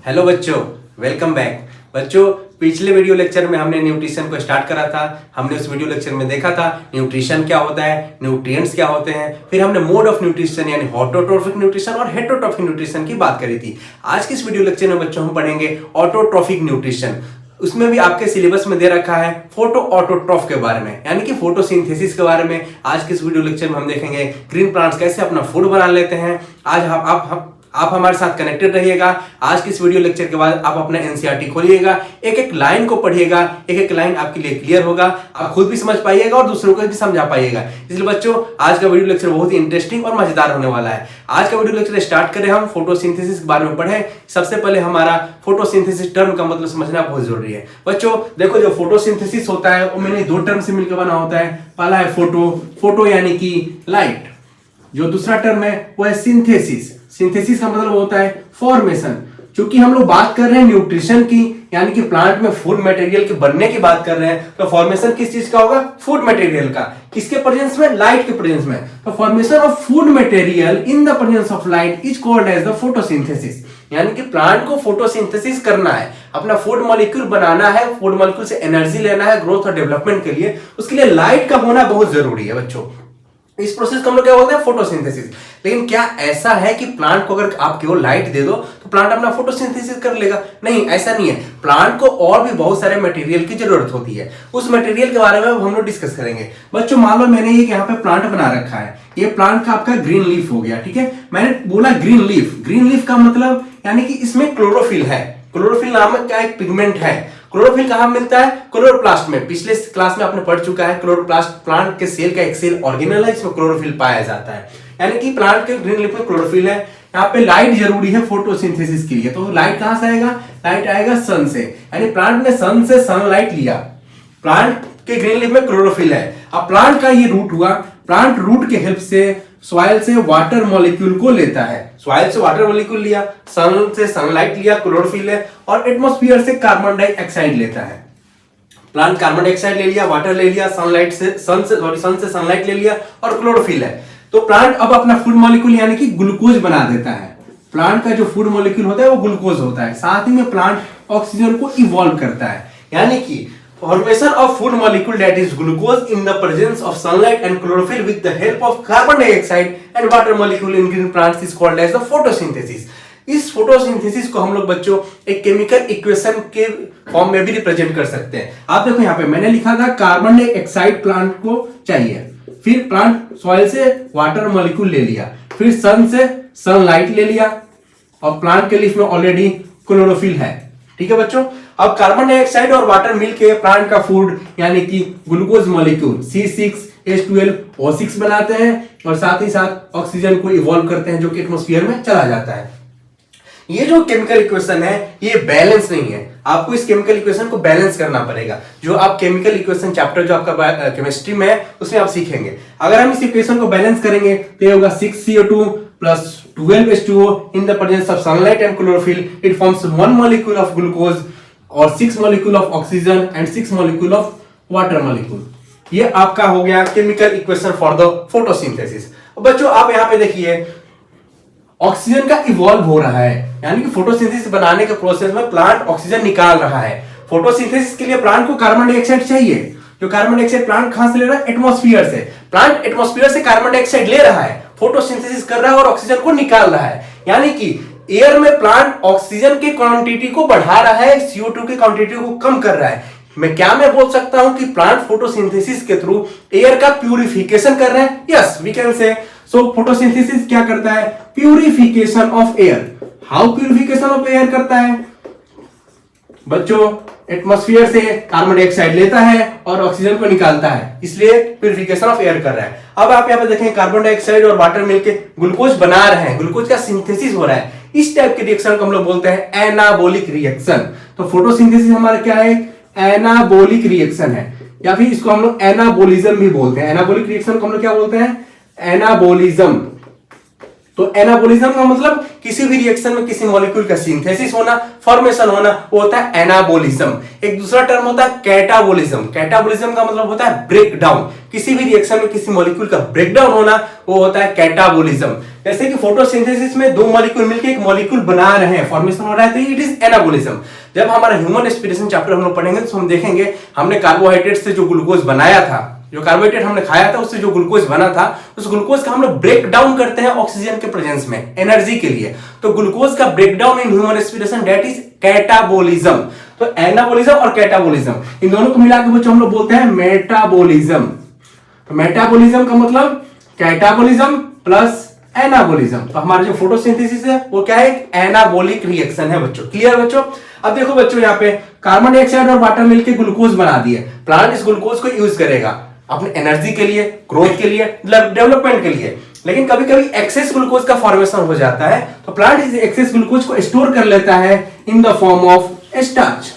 Hello बच्चों, welcome back. बच्चों, पिछले वीडियो लेक्चर में हमने न्यूट्रिशन को स्टार्ट करा था। हमने उस वीडियो लेक्चर में देखा था न्यूट्रिशन क्या होता है, न्यूट्रिएंट्स क्या होते हैं। फिर हमने मोड ऑफ न्यूट्रिशन यानी ऑटोट्रोफिक न्यूट्रिशन और हेटेरोट्रोफिक न्यूट्रिशन की बात करी थी। आज की इस वीडियो लेक्चर में बच्चों हम पढ़ेंगे ऑटोट्रोफिक न्यूट्रिशन। उसमें भी आपके सिलेबस में दे रखा है फोटो ऑटोट्रॉफ के बारे में, यानी कि फोटोसिंथेसिस के बारे में। आज के इस वीडियो लेक्चर में हम देखेंगे ग्रीन प्लांट्स कैसे अपना फूड बना लेते हैं। आज आप हमारे साथ कनेक्टेड रहिएगा। आज की इस वीडियो लेक्चर के बाद आप अपना एनसीईआरटी खोलिएगा, एक एक लाइन को पढ़िएगा, एक एक लाइन आपके लिए क्लियर होगा। आप खुद भी समझ पाइएगा और दूसरों को भी समझा पाइएगा। इसलिए बच्चों, आज का वीडियो लेक्चर बहुत ही इंटरेस्टिंग और मजेदार होने वाला है। आज का वीडियो लेक्चर स्टार्ट करें, हम फोटोसिंथेसिस के बारे में पढ़ें। सबसे पहले हमारा फोटोसिंथेसिस टर्म का मतलब समझना बहुत जरूरी है। बच्चों देखो, जो फोटोसिंथेसिस होता है वो मैंने दो टर्म से मिलकर बना होता है। पहला है फोटो यानी कि लाइट। जो दूसरा टर्म है वो है सिंथेसिस। सिंथेसिस का मतलब होता है फॉर्मेशन। क्योंकि हम लोग बात कर रहे हैं न्यूट्रिशन की, यानी कि प्लांट में फूड मटेरियल के बनने की बात कर रहे हैं, तो फॉर्मेशन किस चीज का होगा? फूड मटेरियल का। किसके प्रेजेंस में? लाइट के प्रेजेंस में। तो formation of food material in the presence of light is called as the photosynthesis. यानी कि प्लांट को फोटोसिंथेसिस करना है, अपना फूड मॉलिक्यूल बनाना है, फूड मॉलिक्यूल से एनर्जी लेना है ग्रोथ और डेवलपमेंट के लिए। उसके लिए लाइट का होना बहुत जरूरी है बच्चों। इस प्रोसेस को हम लोग क्या बोलते हैं? फोटोसिंथेसिस। लेकिन क्या ऐसा है कि प्लांट को अगर आप केवल लाइट दे दो तो प्लांट अपना फोटोसिंथेसिस कर लेगा? नहीं, ऐसा नहीं है। प्लांट को और भी बहुत सारे मटेरियल की जरूरत होती है। उस मटेरियल के बारे में हम लोग डिस्कस करेंगे। बच्चों मान लो मैंने ये यहाँ पे प्लांट बना रखा है। ये प्लांट का आपका ग्रीन लीफ हो गया, ठीक है। मैंने बोला ग्रीन लीफ। ग्रीन लीफ का मतलब यानी कि इसमें क्लोरोफिल है। क्लोरोफिल नामक का एक पिगमेंट है। क्लोरोफिल कहां मिलता है? क्लोरोप्लास्ट में। पिछले क्लास में आपने पढ़ चुका है, क्लोरोप्लास्ट प्लांट के सेल का एक सेल ऑर्गेनल है, इसमें क्लोरोफिल पाया जाता है। यानी कि प्लांट के ग्रीन लीफ में क्लोरोफिल है। यहाँ पे लाइट जरूरी है फोटोसिंथेसिस के लिए। तो लाइट कहां से आएगा? लाइट आएगा सन से। यानी प्लांट ने सन से सनलाइट लिया। प्लांट के ग्रीन लीफ में क्लोरोफिल है। अब प्लांट का ये रूट हुआ। प्लांट रूट के हेल्प से सॉइल से वाटर मॉलिक्यूल को लेता है। सॉइल से वाटर मॉलिक्यूल लिया, सन से सनलाइट लिया, क्लोरोफिल है, और एटमॉस्फेयर से कार्बन डाइऑक्साइड लेता है। प्लांट कार्बन डाइऑक्साइड ले लिया, वाटर ले लिया, सन से सनलाइट ले लिया और क्लोरोफिल है। तो प्लांट अब अपना फूड मॉलिक्यूल यानी कि ग्लूकोज बना देता है। प्लांट का जो फूड मॉलिक्यूल होता है वो ग्लूकोज होता है। साथ ही में प्लांट ऑक्सीजन को इवॉल्व करता है। यानी कि formation of food molecule that is glucose in the presence of sunlight and chlorophyll with the help of carbon dioxide and water molecule in green plants is called as the photosynthesis। इस photosynthesis को हम लोग बच्चों एक chemical equation के form में भी represent कर सकते हैं। आप देखो यहाँ पे मैंने लिखा था कार्बन डाइऑक्साइड प्लांट को चाहिए, फिर प्लांट सॉइल से वाटर मॉलिक्यूल ले लिया, फिर सन से सनलाइट ले लिया, और प्लांट के लीफ में ऑलरेडी क्लोरोफिल है। ठीक है बच्चों। अब कार्बन डाइऑक्साइड और वाटर मिलके प्लांट का फूड यानी कि ग्लूकोज मॉलिक्यूल C6H12O6 बनाते हैं, और साथ ही साथ ऑक्सीजन को इवॉल्व करते हैं जो कि एटमॉस्फेयर में चला जाता है। ये जो केमिकल इक्वेशन है ये बैलेंस नहीं है। आपको इस केमिकल इक्वेशन को बैलेंस करना पड़ेगा। जो आप केमिकल इक्वेशन चैप्टर जो आपका केमिस्ट्री में है उसमें आप सीखेंगे। अगर हम इस इक्वेशन को बैलेंस करेंगे तो ये होगा 6CO2 plus 12H2O in the presence of sunlight and chlorophyll it forms 1 molecule of glucose और 6 molecule of oxygen and 6 molecule of water molecule। ये आपका हो गया chemical equation for the photosynthesis. बच्चों आप यहाँ पे देखिए ऑक्सीजन का इवॉल्व हो रहा है, यानी कि फोटोसिंथेसिस बनाने के प्रोसेस में प्लांट ऑक्सीजन निकाल रहा है। फोटोसिंथेसिस के लिए प्लांट को कार्बन डाइऑक्साइड चाहिए। जो कार्बन डाइऑक्साइड प्लांट कहां से ले रहा है? एटमॉस्फेयर से। प्लांट एटमॉस्फेयर से कार्बन डाइऑक्साइड ले रहा है, फोटोसिंथेसिस कर रहा है और ऑक्सीजन को निकाल रहा है। यानी कि एयर में प्लांट ऑक्सीजन की क्वांटिटी को बढ़ा रहा है, CO2 की क्वांटिटी को कम कर रहा है। मैं बोल सकता हूं कि प्लांट फोटोसिंथेसिस के थ्रू एयर का प्यूरिफिकेशन कर रहे हैं। Yes, we can say so photosynthesis क्या करता है? Purification of air. How purification of air करता है? बच्चों एटमॉस्फेयर से कार्बन डाइऑक्साइड लेता है और ऑक्सीजन को निकालता है, इसलिए प्यूरिफिकेशन ऑफ एयर कर रहा है। अब आप यहाँ पे देखें कार्बन डाइऑक्साइड और वाटर मिलके ग्लूकोज बना रहे हैं, ग्लूकोज का सिंथेसिस हो रहा है। इस टाइप के रिएक्शन को हम लोग बोलते हैं एनाबोलिक रिएक्शन। तो फोटोसिंथेसिस हमारा क्या है? एनाबोलिक रिएक्शन है, या फिर इसको हम लोग एनाबोलिज्म भी बोलते हैं। एनाबोलिक रिएक्शन को हम लोग क्या बोलते हैं? एनाबोलिज्म। तो एनाबोलिज्म का मतलब किसी भी रिएक्शन में किसी मॉलिक्यूल का सिंथेसिस होना, फॉर्मेशन होना, वो होता है एनाबोलिज्म। एक दूसरा टर्म होता है कैटाबोलिज्म। कैटाबोलिज्म का मतलब होता है ब्रेक डाउन। किसी भी रिएक्शन में किसी मॉलिक्यूल का ब्रेक डाउन होना वो होता है कैटाबोलिज्म। जैसे कि फोटोसिंथेसिस में दो मॉलिक्यूल मिलकर एक मॉलिक्यूल बना रहे हैं, फॉर्मेशन हो रहा है, तो इट इज एनाबोलिज्म। जब हमारा ह्यूमन रेस्पिरेशन चैप्टर हम लोग पढ़ेंगे तो हम देखेंगे हमने कार्बोहाइड्रेट से जो ग्लूकोज बनाया था, जो कार्बोहाइड्रेट हमने खाया था उससे जो ग्लूकोज बना था, उस ग्लूकोज का हम लोग ब्रेक डाउन करते हैं ऑक्सीजन के प्रेजेंस में एनर्जी के लिए। तो ग्लूकोज का break down in human respiration that is catabolism. तो एनाबोलिज्म और कैटाबोलिज्म इन दोनों को मिलाकर बच्चों हम लोग बोलते हैं मेटाबोलिज्म। तो मेटाबोलिज्म का मतलब कैटाबोलिज्म प्लस एनाबोलिज्म। तो हमारा जो फोटोसिंथेसिस है वो क्या है, एक एनाबोलिक रिएक्शन है बच्चों। क्लियर बच्चों? अब देखो बच्चों, यहाँ पे कार्बन डाइऑक्साइड और वाटर मिलकर ग्लूकोज बना दिए। प्लांट इस ग्लूकोज को यूज करेगा अपने एनर्जी के लिए, ग्रोथ के लिए, डेवलपमेंट के लिए। लेकिन कभी कभी एक्सेस ग्लूकोज का फॉर्मेशन हो जाता है, तो प्लांट इस एक्सेस ग्लूकोज को स्टोर कर लेता है in the form of starch.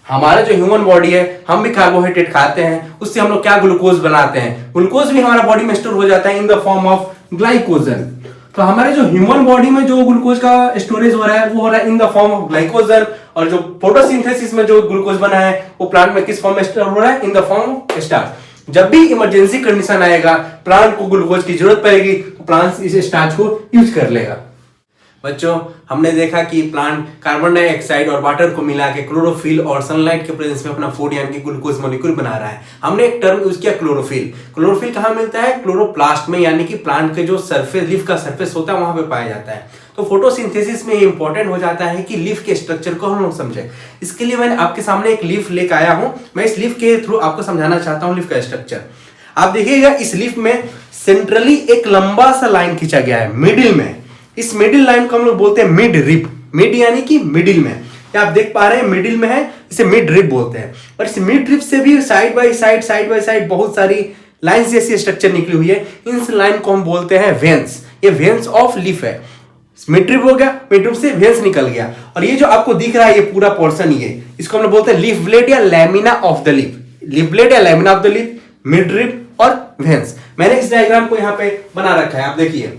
हमारा जो ह्यूमन बॉडी है, हम भी कार्बोहाइड्रेट खाते हैं, उससे हम लोग क्या ग्लूकोज बनाते हैं, ग्लूकोज भी हमारा बॉडी में स्टोर हो जाता है in the form of glycogen. तो हमारे जो ह्यूमन बॉडी में जो ग्लूकोज का स्टोरेज हो रहा है वो हो रहा है in the form of glycogen, और जो फोटोसिंथेसिस में जो ग्लूकोज बना है वो प्लांट में किस फॉर्म में स्टोर हो रहा है, in the form of starch. जब भी इमरजेंसी कंडीशन आएगा, प्लांट को ग्लूकोज की जरूरत पड़ेगी, तो प्लांट इस स्टार्च को यूज कर लेगा। बच्चों, हमने देखा कि प्लांट कार्बन डाइऑक्साइड और वाटर को मिला के क्लोरोफिल और सनलाइट के प्रेजेंस में अपना फूड यानी कि ग्लूकोज मॉलिक्यूल बना रहा है। हमने एक टर्म यूज किया क्लोरोफिल। क्लोरोफिल कहाँ मिलता है, क्लोरोप्लास्ट में, यानी कि प्लांट के जो सरफेस, लीफ का सरफेस होता है वहां पे पाया जाता है। तो फोटोसिंथेसिस में इंपॉर्टेंट हो जाता है कि लीफ के स्ट्रक्चर को हम लोग समझे। इसके लिए मैंने आपके सामने एक लीफ लेकर आया हूं। मैं इस लीफ के थ्रू आपको समझाना चाहता हूं लीफ का स्ट्रक्चर। आप देखिएगा इस लीफ में सेंट्रली एक लंबा सा लाइन खींचा गया है मिडिल में। इस मिडिल लाइन को हम लोग बोलते हैं मिड रिब। मिड यानी कि मिडिल में, क्या आप देख पा रहे हैं मिडिल में है, इसे मिड रिब बोलते हैं। और इस मिड रिब से भी साइड बाय साइड बहुत सारी लाइंस जैसी स्ट्रक्चर निकली हुई है। इन लाइन को हम बोलते हैं वेन्स। ये वेन्स ऑफ लीफ है। मिड रिब हो गया, मिड रिब से वेन्स निकल गया, और ये जो आपको दिख रहा है ये पूरा पोर्शन, ये इसको हम लोग बोलते हैं लीफ ब्लेड या lamina of the leaf. Leaf blade या lamina of the leaf, midrib और वेन्स। मैंने इस डायग्राम को यहाँ पे बना रखा है, आप देखिए।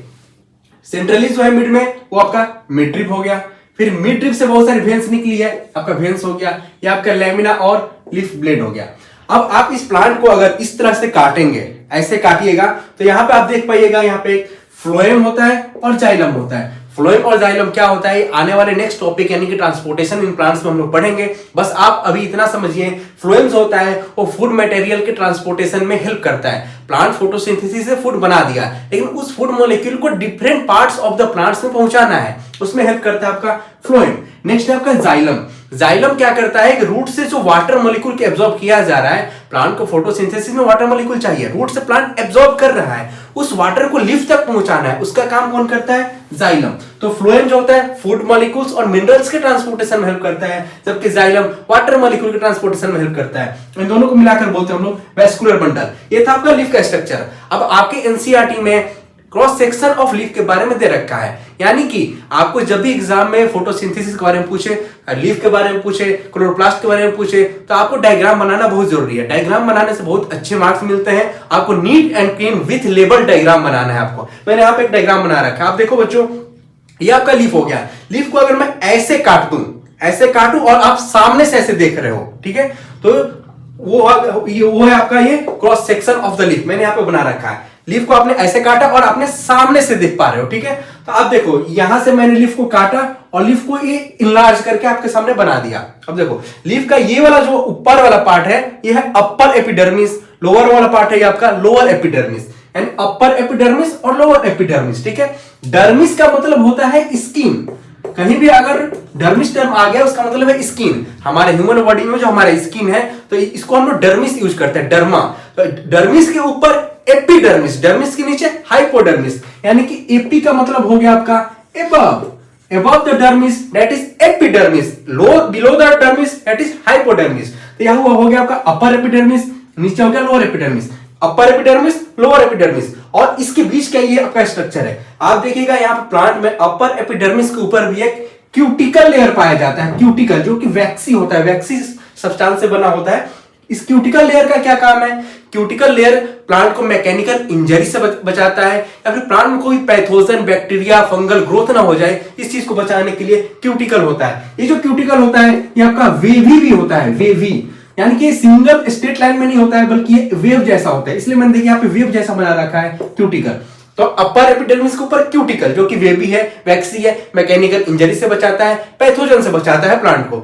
सेंट्रली जो है मिड में वो आपका मिड रिब हो गया, फिर मिड रिब से बहुत सारी वेन्स निकली है, आपका वेन्स हो गया, ये आपका लैमिना और लीफ ब्लेड हो गया। अब आप इस प्लांट को अगर इस तरह से काटेंगे, ऐसे काटिएगा, तो यहाँ पे आप देख पाइएगा यहाँ पे एक फ्लोएम होता है और जाइलम होता है। फ्लोएम और जाइलम क्या होता है, आने वाले नेक्स्ट टॉपिक यानी कि ट्रांसपोर्टेशन इन प्लांट्स में हम लोग पढ़ेंगे। बस आप अभी इतना समझिए, फ्लोएम जो होता है वो फूड मटेरियल के ट्रांसपोर्टेशन में हेल्प करता है। प्लांट फोटोसिंथेसिस से फूड बना दिया, लेकिन उस फूड मॉलिक्यूल को different parts of the plants में पहुंचाना है, उसमें हेल्प करता है आपका फ्लोएम। नेक्स्ट है आपका जाइलम। जाइलम क्या करता है, रूट से जो वाटर मॉलिक्यूल के एब्जॉर्ब किया जा रहा है, प्लांट को फोटोसिंथेसिस में वाटर मॉलिक्यूल चाहिए, रूट से प्लांट एब्जॉर्ब कर रहा है, उस वाटर को लीफ तक पहुंचाना है, उसका काम कौन करता है, जाइलम। तो फ्लोएम जो होता है फूड मॉलिक्यूल्स और मिनरल्स के ट्रांसपोर्टेशन में हेल्प करता है, जबकि जाइलम वाटर मॉलिक्यूल के ट्रांसपोर्टेशन में हेल्प करता है। इन दोनों को मिलाकर बोलते हैं हम लोग वैस्कुलर बंडल। ये था आपका लीफ का स्ट्रक्चर। अब आपके एनसीईआरटी में क्रॉस सेक्शन ऑफ लीफ के बारे में दे रखा है, यानी कि आपको जब भी एग्जाम में फोटोसिंथेसिस के बारे में पूछे, लीफ के बारे में पूछे, क्लोरोप्लास्ट के बारे में पूछे, तो आपको डायग्राम बनाना बहुत जरूरी है। डायग्राम बनाने से बहुत अच्छे मार्क्स मिलते हैं। आपको neat and clean with label diagram बनाना है आपको। मैंने यहाँ पे एक डायग्राम बना रखा है, आप देखो बच्चों, ये आपका लीफ हो गया। लीफ को अगर मैं ऐसे काट दूं, ऐसे काटूं और आप सामने से ऐसे देख रहे हो, ठीक है, तो वो है आपका ये cross section of the leaf. मैंने यहाँ पे बना रखा है, लीफ को आपने ऐसे काटा और आपने सामने से देख पा रहे हो, ठीक है। तो आप देखो यहां से मैंने लीफ को काटा और लीफ को ये इनलार्ज करके आपके सामने बना दिया। अब देखो लीफ का ये वाला जो ऊपर वाला पार्ट है ये है अपर एपिडर्मिस, लोअर वाला पार्ट है ये आपका लोअर एपिडर्मिस, यानी अपर एपिडर्मिस और लोअर एपिडर्मिस, ठीक है। डर्मिस का मतलब होता है स्किन। कहीं भी अगर डर्मिस टर्म आ गया उसका मतलब है स्किन। हमारे ह्यूमन बॉडी में जो हमारा स्किन है तो इसको हम लोग डर्मिस यूज करते हैं, डर्मा। तो डर्मिस के ऊपर एपिडर्मिस, डर्मिस के नीचे हाइपोडर्मिस, यानी कि एपी का मतलब हो गया आपका above the dermis that is epidermis, below the dermis that is hypodermis। तो यह हुआ हो गया आपका अपर एपिडर्मिस, नीचे हो गया lower epidermis, upper epidermis lower epidermis, और इसके बीच का ये आपका स्ट्रक्चर है। आप देखिएगा यहाँ पे प्लांट में अपर एपिडर्मिस के ऊपर भी एक क्यूटिकल लेयर पाया जाता है, क्यूटिकल जो कि वैक्सी होता है, वैक्सी सब्सटेंस से बना होता है। इस क्यूटिकल लेयर का क्या काम है? क्यूटिकल लेयर प्लांट को मैकेनिकल इंजरी से बचाता है, या फिर प्लांट में कोई पैथोजन, बैक्टीरिया, फंगल ग्रोथ ना हो जाए, इस चीज को बचाने के लिए क्यूटिकल होता है। ये जो क्यूटिकल होता है ये आपका वेवी भी होता है, वेवी, यानी कि सिंगल स्ट्रेट लाइन में नहीं होता है बल्कि ये वेव जैसा होता है, इसलिए मैंने देखिए यहाँ पे वेव जैसा बना रखा है क्यूटिकल। तो अपर एपिडर्मिस के ऊपर क्यूटिकल जो कि वेवी है, वैक्सी है, मैकेनिकल इंजरी से बचाता है, पैथोजन से बचाता है प्लांट को।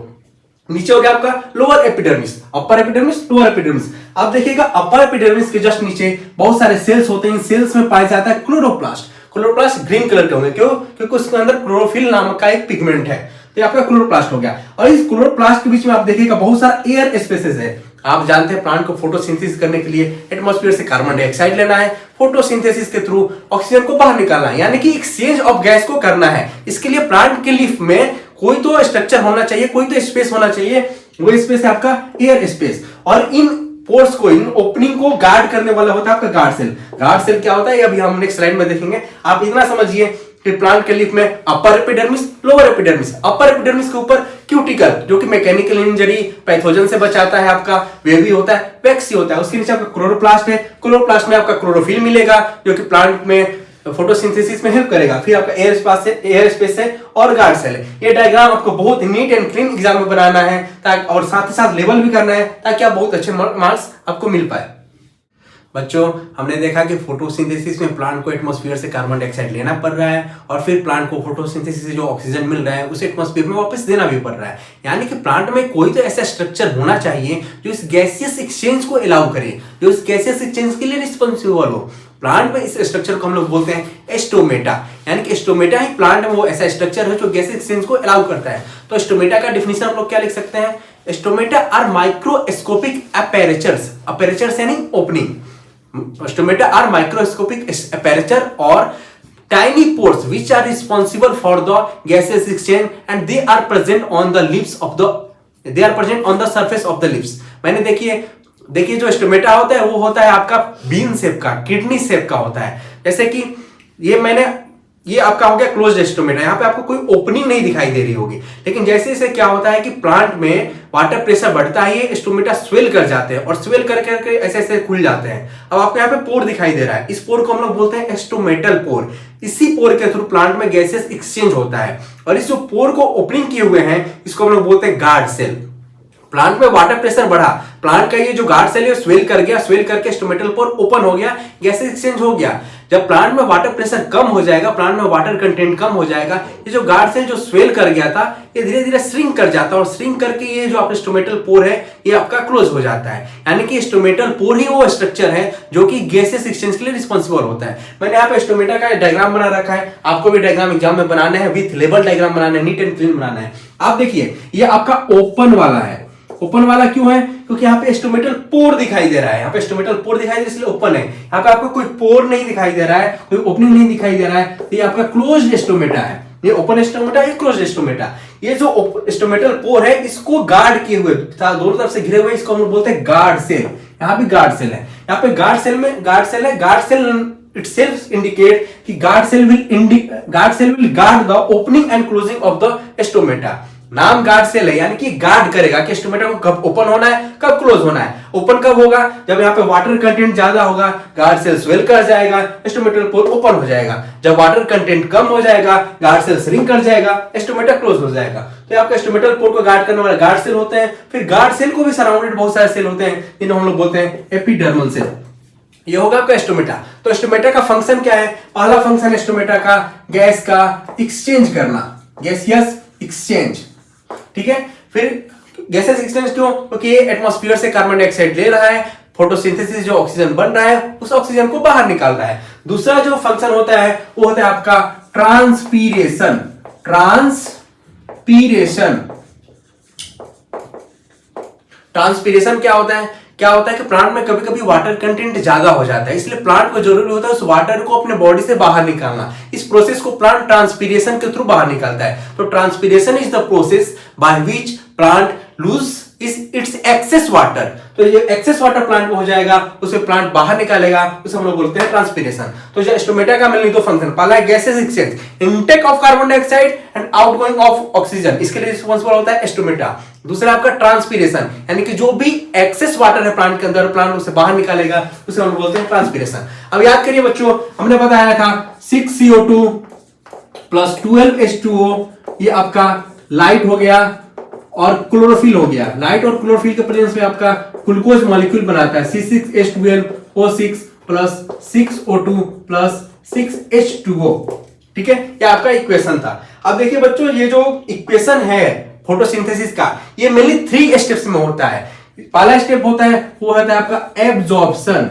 नीचे हो गया आपका lower epidermis, upper epidermis, lower epidermis. आप देखिएगा अपर एपिडर्मिस के जस्ट नीचे बहुत सारे सेल्स होते हैं, इन सेल्स में पाया जाता है क्लोरोप्लास्ट। क्लोरोप्लास्ट ग्रीन कलर के होंगे, क्यों? क्योंकि उसके अंदर क्लोरोफिल नामक का एक पिगमेंट है, तो आपका क्लोरोप्लास्ट हो गया। और इस क्लोरोप्लास्ट के बीच में आप देखिएगा बहुत सारा एयर स्पेसेस है। आप जानते हैं प्लांट को फोटोसिंथेसिस करने के लिए एटमॉस्फेयर से कार्बन डाइऑक्साइड लेना है, फोटोसिंथेसिस के थ्रू ऑक्सीजन को बाहर निकालना है, यानी कि एक्सचेंज ऑफ गैस को करना है। इसके लिए प्लांट के लीफ में कोई तो स्ट्रक्चर होना चाहिए, कोई तो स्पेस होना चाहिए, वो स्पेस है आपका एयर स्पेस। और इन पोर्स को, इन ओपनिंग को गार्ड करने वाला होता है आपका गार्ड सेल। गार्ड सेल क्या होता है अभी हम नेक्स्ट स्लाइड में देखेंगे। आप इतना समझिए कि प्लांट के लीफ में upper epidermis, lower epidermis. Upper epidermis के ऊपर क्यूटिकल जो कि मैकेनिकल इंजरी, पैथोजन से बचाता है, आपका वेवी होता है, वैक्सी होता है। उसके नीचे आपका क्लोरोप्लास्ट है, क्लोरोप्लास्ट में आपका क्लोरोफिल मिलेगा जो कि प्लांट में फोटोसिंथेसिस में हेल्प करेगा। फिर आपका एयर स्पेस है और गार्ड सेल है। ये डायग्राम आपको बहुत नीट एंड क्लीन एग्जाम में बनाना है ताकि, और साथ ही साथ लेवल भी करना है ताकि आप बहुत अच्छे मार्क्स आपको मिल पाए। बच्चों, हमने देखा कि फोटोसिंथेसिस में प्लांट को एटमॉस्फेयर से कार्बन डाइऑक्साइड लेना पड़ रहा है, और फिर प्लांट को फोटोसिंथेसिस से जो ऑक्सीजन मिल रहा है उसे एटमॉस्फेयर में वापस देना भी पड़ रहा है। यानी कि प्लांट में कोई तो ऐसा स्ट्रक्चर होना चाहिए जो इस गैसियस एक्सचेंज को अलाउ करे, जो इस गैसियस एक्सचेंज के लिए रिस्पॉन्सिबल हो। प्लांट में इस स्ट्रक्चर को हम लोग बोलते हैं स्टोमेटा, यानी कि स्टोमेटा ही प्लांट में वो ऐसा स्ट्रक्चर है जो गैसियस एक्सचेंज को अलाउ करता है। तो स्टोमेटा का डेफिनेशन हम लोग क्या लिख सकते हैं? स्टोमेटा आर माइक्रोस्कोपिक अपेरेचर्स, अपेरेचर्स यानी opening. Stomata are microscopic aperture or tiny pores which are responsible for the gaseous exchange, and they are present on the surface of the leaves। मैंने देखिए जो स्टोमेटा होता है वो होता है आपका बीन शेप का, किडनी शेप का होता है। जैसे कि ये आपका हो गया क्लोज्ड स्टोमेटा, यहाँ पे आपको कोई ओपनिंग नहीं दिखाई दे रही होगी। लेकिन जैसे जैसे क्या होता है कि प्लांट में वाटर प्रेशर बढ़ता है, ये स्टोमेटा स्वेल कर जाते हैं और स्वेल करके ऐसे ऐसे खुल जाते हैं। अब आपको यहाँ पे पोर दिखाई दे रहा है, इस पोर को हम लोग बोलते हैं स्टोमेटल पोर। इसी पोर के थ्रू प्लांट में गैसेस एक्सचेंज होता है, और इस जो पोर को ओपनिंग किए हुए हैं इसको हम लोग बोलते हैं गार्ड सेल। प्लांट में वाटर प्रेशर बढ़ा, प्लांट का ये जो गार्ड सेल है स्वेल कर गया, स्वेल करके स्टोमेटल पोर ओपन हो गया, गैसेस एक्सचेंज हो गया। जब प्लांट में वाटर प्रेशर कम हो जाएगा, प्लांट में वाटर कंटेंट कम हो जाएगा, ये जो गार्ड सेल जो स्वेल कर गया था ये धीरे धीरे श्रिंक कर जाता है, और श्रिंक करके ये जो आपका स्टोमेटल पोर है ये आपका क्लोज हो जाता है। यानी कि स्टोमेटल पोर ही वो स्ट्रक्चर है जो कि गैसेस एक्सचेंज के लिए रिस्पॉन्सिबल होता है। मैंने यहाँ पे स्टोमेटा का डायग्राम बना रखा है, आपको भी डायग्राम एग्जाम में बनाना है, विथ लेबल डायग्राम बनाना है, नीट एंड क्लीन बनाना है। आप देखिए ये आपका ओपन वाला है। ओपन वाला क्यों है? क्योंकि यहाँ पे स्टोमेटल पोर दिखाई दे रहा है, यहाँ पे स्टोमेटल पोर दिखाई दे रहा है इसलिए ओपन है। यहाँ पे आपको कोई पोर नहीं दिखाई दे रहा है, कोई ओपनिंग नहीं दिखाई दे रहा है, तो ये आपका क्लोज्ड स्टोमेटा है। ये ओपन स्टोमेटा है, क्लोज्ड स्टोमेटा। ये जो स्टोमेटल पोर है इसको गार्ड किए हुए, दोनों तरफ से घिरे हुए, इसको हम बोलते हैं गार्ड सेल। यहाँ भी गार्ड सेल है, यहाँ पे गार्ड सेल में गार्ड सेल है। गार्ड सेल itself indicate कि guard cell will guard the opening and closing of the stomata। नाम गार्ड सेल है, यानी कि गार्ड करेगा कि स्टोमेटा को कब ओपन होना है, कब क्लोज होना है। ओपन कब होगा? जब यहाँ पे वाटर कंटेंट ज्यादा होगा, गार्ड सेल स्वेल कर जाएगा, स्टोमेटल पोर ओपन हो जाएगा। जब वाटर कंटेंट कम हो जाएगा, गार्ड सेल श्रिंक कर जाएगा, स्टोमेटा क्लोज हो जाएगा। तो आपका स्टोमेटल पोर को गार्ड करने वाले गार्ड सेल होते हैं। फिर गार्ड सेल को भी सराउंडेड बहुत सारे सेल होते हैं जिन्हें हम लोग बोलते हैं एपिडर्मल सेल। ये होगा आपका स्टोमेटा। तो स्टोमेटा का फंक्शन क्या है? पहला फंक्शन स्टोमेटा का गैस का एक्सचेंज करना, गैसियस एक्सचेंज, ठीक है। फिर गैसेस एक्सचेंज क्यों? क्योंकि ये एटमॉस्फेयर से कार्बन डाइऑक्साइड ले रहा है, फोटोसिंथेसिस जो ऑक्सीजन बन रहा है उस ऑक्सीजन को बाहर निकाल रहा है। दूसरा जो फंक्शन होता है वो होता है आपका ट्रांसपीरेशन। ट्रांसपीरेशन क्या होता है? क्या होता है कि प्लांट में कभी कभी वाटर कंटेंट ज्यादा हो जाता है, इसलिए प्लांट को जरूरी होता है उस वाटर को अपने बॉडी से बाहर निकालना। इस प्रोसेस को प्लांट ट्रांसपीरेशन के थ्रू बाहर निकालता है। तो transpiration is the process by which plant lose its excess water. तो ये एक्सेस वाटर प्लांट में हो जाएगा, उसे प्लांट बाहर निकालेगा, उसे हम लोग बोलते हैं ट्रांसपीरेशन। तो जो स्टोमेटा का मेनली दो फंक्शन, पहला है gases exchange, intake of carbon dioxide and outgoing of oxygen, इसके लिए रिस्पांसिबल होता है स्टोमेटा। दूसरा आपका ट्रांसपीरेशन, यानी कि जो भी एक्सेस वाटर है प्लांट के अंदर, प्लांट उसे बाहर निकालेगा, उसे हम लोग बोलते हैं ट्रांसपीरेशन। अब याद करिए बच्चों, हमने बताया था 6CO2 प्लस 12H2O, ये आपका लाइट हो गया और क्लोरोफिल हो गया। लाइट और क्लोरोफिल के प्रेजेंस में आपका ग्लूकोज मॉलिक्यूल बनाता है C6H12O6 plus 6O2 plus 6H2O। ठीक है, ये आपका इक्वेशन था। अब देखिए बच्चों, ये जो इक्वेशन है फोटोसिंथेसिस का, ये मेनली 3 स्टेप्स में होता है। पहला स्टेप होता है वो होता है आपका एब्जॉर्प्शन,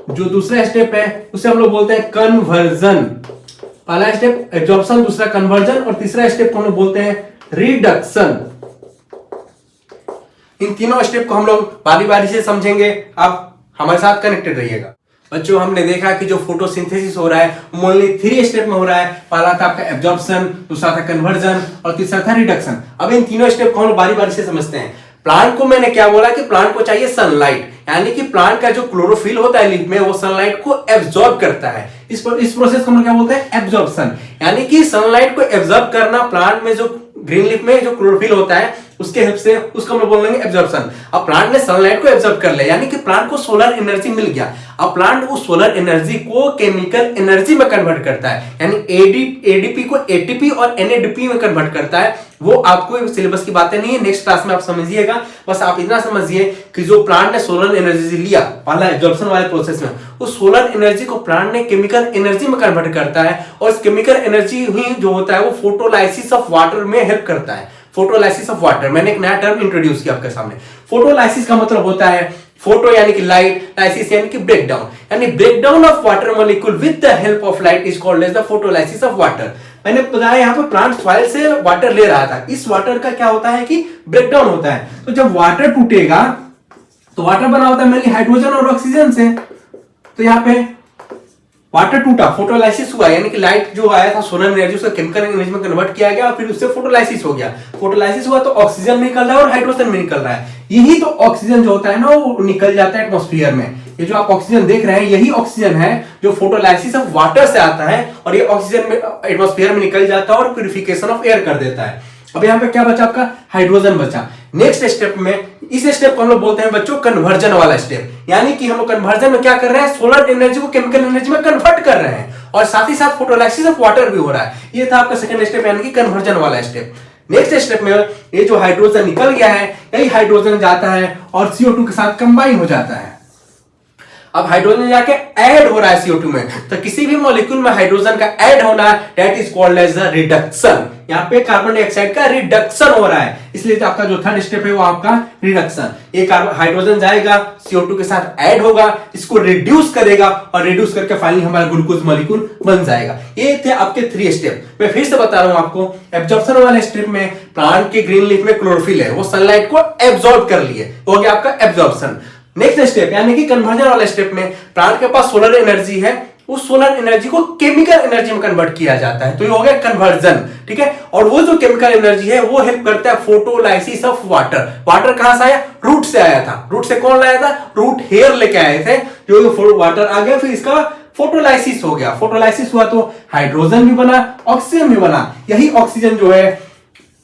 जो दूसरा स्टेप है उसे हम लोग बोलते हैं कन्वर्जन। पहला स्टेप एब्जॉर्प्शन, दूसरा कन्वर्जन और तीसरा स्टेप को हम लोग बोलते हैं रिडक्शन। इन तीनों स्टेप को हम लोग बारी बारी से समझेंगे, आप हमारे साथ कनेक्टेड रहिएगा। बच्चों, हमने देखा कि जो फोटोसिंथेसिस हो रहा है ओनली 3 स्टेप में हो रहा है। पहला था आपका एब्जॉर्प्शन, दूसरा था कन्वर्जन और तीसरा था रिडक्शन। अब इन तीनों स्टेप को हम लोग बारी बारी से समझते हैं। प्लांट को मैंने क्या बोला कि प्लांट को चाहिए सनलाइट, यानी कि प्लांट का जो क्लोरोफिल होता है लीफ में, वो सनलाइट को एब्जॉर्ब करता है। इस प्रोसेस को हम क्या बोलते हैं, एब्जॉर्प्शन, यानी कि सनलाइट को एब्जॉर्ब करना। प्लांट में जो ग्रीन लीफ में जो क्लोरोफिल होता है उसके हेल्प से उसको हम लोग बोलेंगे एब्जॉर्प्शन। अब प्लांट ने सनलाइट को एब्जॉर्ब कर लिया, यानी कि प्लांट को सोलर एनर्जी मिल गया। अब प्लांट उस सोलर एनर्जी को केमिकल एनर्जी में कन्वर्ट करता है, यानी एडीपी को एटीपी और एनएडीपी में कन्वर्ट करता है। वो आपको सिलेबस की बातें नहीं है, नेक्स्ट क्लास में आप समझिएगा। बस आप इतना समझिए कि जो प्लांट ने सोलर एनर्जी लिया पहला एब्जॉर्प्शन वाले प्रोसेस में, उस सोलर एनर्जी को प्लांट ने केमिकल एनर्जी में कन्वर्ट करता है, और इस केमिकल एनर्जी ही जो होता है वो फोटोलाइसिस ऑफ वाटर में हेल्प करता है। फोटोलाइसिस ऑफ वाटर, मैंने एक नया टर्म इंट्रोड्यूस किया आपके सामने। फोटोलाइसिस का मतलब होता है फोटो यानी कि लाइट, लाइसिस यानी कि ब्रेकडाउन, यानी breakdown of water molecule with the help of light is called as the photolysis of water. मैंने बताया यहाँ पे प्लांट सॉइल से वाटर ले रहा था, इस वाटर का क्या होता है कि ब्रेकडाउन होता है। तो जब वाटर टूटेगा तो वाटर बना होता है मेनली हाइड्रोजन और ऑक्सीजन से। तो यहाँ पे वाटर टूटा, फोटोलाइसिस हुआ, यानी कि लाइट जो आया था सोलर एनर्जी उसका केमिकल एनर्जी में कन्वर्ट किया गया और फिर उससे फोटोलाइसिस हो गया। फोटोलाइसिस हुआ तो ऑक्सीजन में निकल रहा है और हाइड्रोजन में निकल रहा है। यही तो ऑक्सीजन जो होता है ना वो निकल जाता है एटमॉस्फेयर में। ये जो आप ऑक्सीजन देख रहे हैं यही ऑक्सीजन है जो फोटोलाइसिस ऑफ वाटर से आता है, और ये ऑक्सीजन में एटमॉस्फेयर में निकल जाता है और प्यूरिफिकेशन ऑफ एयर कर देता है। अब यहाँ पे क्या बचा आपका, हाइड्रोजन बचा। नेक्स्ट स्टेप में, इस स्टेप को हम लोग बोलते हैं बच्चों कन्वर्जन वाला स्टेप, यानी कि हम लोग कन्वर्जन में क्या कर रहे हैं, सोलर एनर्जी को केमिकल एनर्जी में कन्वर्ट कर रहे हैं और साथ ही साथ फोटोलाइसिस ऑफ वाटर भी हो रहा है। ये था आपका सेकंड स्टेप, यानी कि कन्वर्जन वाला स्टेप। नेक्स्ट स्टेप में ये जो हाइड्रोजन निकल गया है, यही हाइड्रोजन जाता है और CO2 के साथ कंबाइन हो जाता है। अब हाइड्रोजन जाके ऐड हो रहा है CO2 में, तो किसी भी मॉलिक्यूल में हाइड्रोजन का ऐड होना that is called as the reduction. यहाँ पे कार्बन डाइऑक्साइड का रिडक्शन हो रहा है, इसलिए तो आपका जो थर्ड स्टेप है वो आपका रिडक्शन। एक हाइड्रोजन जाएगा CO2 के साथ ऐड होगा, इसको रिड्यूस करेगा और रिड्यूस करके फाइनली हमारा ग्लूकोज मॉलिक्यूल बन जाएगा। ये थे आपके 3 स्टेप। मैं फिर से बता रहा हूं आपको, एब्जॉर्प्शन वाले स्टेप में प्लांट के ग्रीन लीफ में क्लोरोफिल है, वो सनलाइट को एब्जॉर्ब कर लिए, हो गया आपका एब्जॉर्प्शन। नेक्स्ट स्टेप यानी कि कन्वर्जन वाले स्टेप में प्लांट के पास सोलर एनर्जी है, उस सोलर एनर्जी को केमिकल एनर्जी में कन्वर्ट किया जाता है, तो ये हो गया कन्वर्जन। ठीक है, और वो जो केमिकल एनर्जी है वो हेल्प करता है फोटोलाइसिस ऑफ वाटर। वाटर कहां से आया, रूट से आया था। रूट से कौन लाया था, रूट हेयर लेके आए थे, जो वाटर आ गया, फिर इसका फोटोलाइसिस हो गया। फोटोलाइसिस हुआ तो हाइड्रोजन भी बना, ऑक्सीजन भी बना। यही ऑक्सीजन जो है